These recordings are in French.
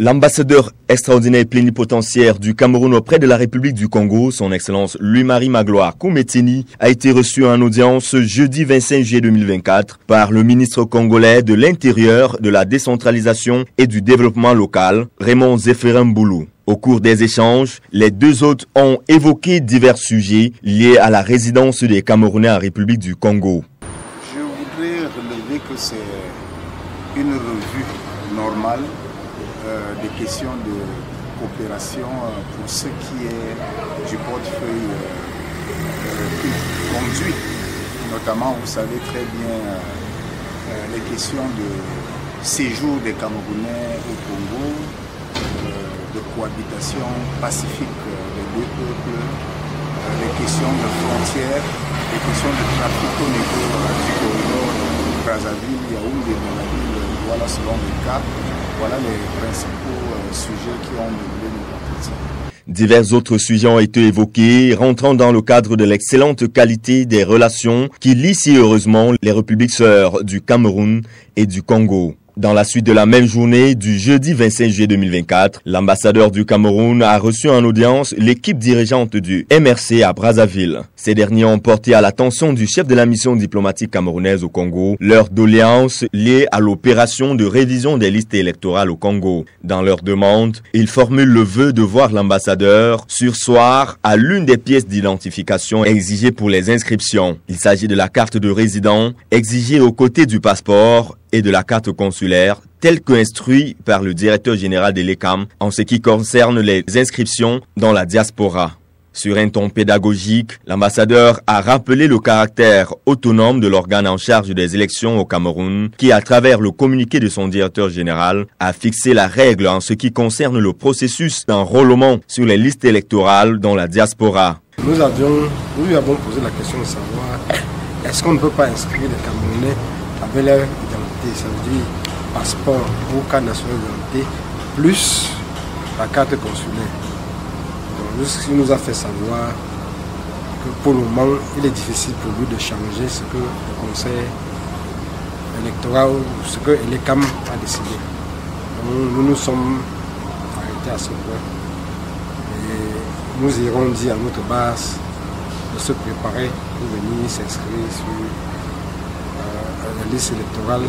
L'ambassadeur extraordinaire et plénipotentiaire du Cameroun auprès de la République du Congo, son Excellence Louis-Marie Magloire Koumetini, a été reçu en audience ce jeudi 25 juillet 2024 par le ministre congolais de l'Intérieur, de la décentralisation et du développement local, Raymond Zéphirin Mboulou. Au cours des échanges, les deux hôtes ont évoqué divers sujets liés à la résidence des Camerounais en République du Congo. Je voudrais relever que c'est une revue normale des questions de coopération pour ce qui est du portefeuille conduit. Notamment, vous savez très bien, les questions de séjour des Camerounais au Congo, de cohabitation pacifique des deux peuples, les questions de frontières, les questions de trafic au niveau du corridor de Brazzaville, Yaoundé, dans la ville, voilà selon les cas. Voilà les principaux sujets qui ont déroulé nos entretiens. Divers autres sujets ont été évoqués, rentrant dans le cadre de l'excellente qualité des relations qui lient si heureusement les républiques sœurs du Cameroun et du Congo. Dans la suite de la même journée du jeudi 25 juillet 2024, l'ambassadeur du Cameroun a reçu en audience l'équipe dirigeante du MRC à Brazzaville. Ces derniers ont porté à l'attention du chef de la mission diplomatique camerounaise au Congo leurs doléances liées à l'opération de révision des listes électorales au Congo. Dans leur demande, ils formulent le vœu de voir l'ambassadeur surseoir à l'une des pièces d'identification exigées pour les inscriptions. Il s'agit de la carte de résident exigée aux côtés du passeport et de la carte consulaire, tel qu'instruit par le directeur général de l'ECAM en ce qui concerne les inscriptions dans la diaspora. Sur un ton pédagogique, l'ambassadeur a rappelé le caractère autonome de l'organe en charge des élections au Cameroun, qui, à travers le communiqué de son directeur général, a fixé la règle en ce qui concerne le processus d'enrôlement sur les listes électorales dans la diaspora. Nous lui avons posé la question de savoir est-ce qu'on ne peut pas inscrire les Camerounais avec leur identité, ça veut dire passeport ou carte nationale d'identité, plus la carte consulaire. Donc, ce qui nous a fait savoir que pour le moment, il est difficile pour lui de changer ce que le conseil électoral ou ce que l'ECAM a décidé. Donc, nous nous sommes arrêtés à ce point. Et nous irons dire à notre base de se préparer pour venir s'inscrire sur la liste électorale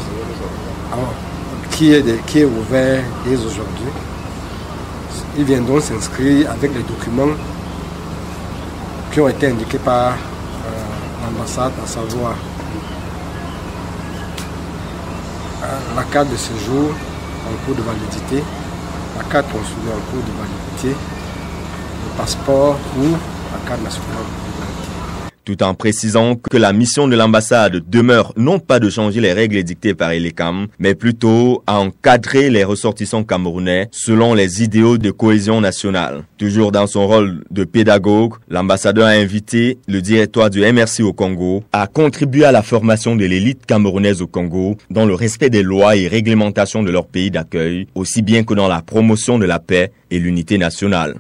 qui est ouverte dès aujourd'hui. Ils viendront s'inscrire avec les documents qui ont été indiqués par l'ambassade, à savoir la carte de séjour en cours de validité, la carte consulaire en cours de validité, le passeport ou la carte nationale. Tout en précisant que la mission de l'ambassade demeure non pas de changer les règles édictées par l'ECAM, mais plutôt à encadrer les ressortissants camerounais selon les idéaux de cohésion nationale. Toujours dans son rôle de pédagogue, l'ambassadeur a invité le directoire du MRC au Congo à contribuer à la formation de l'élite camerounaise au Congo dans le respect des lois et réglementations de leur pays d'accueil, aussi bien que dans la promotion de la paix et l'unité nationale.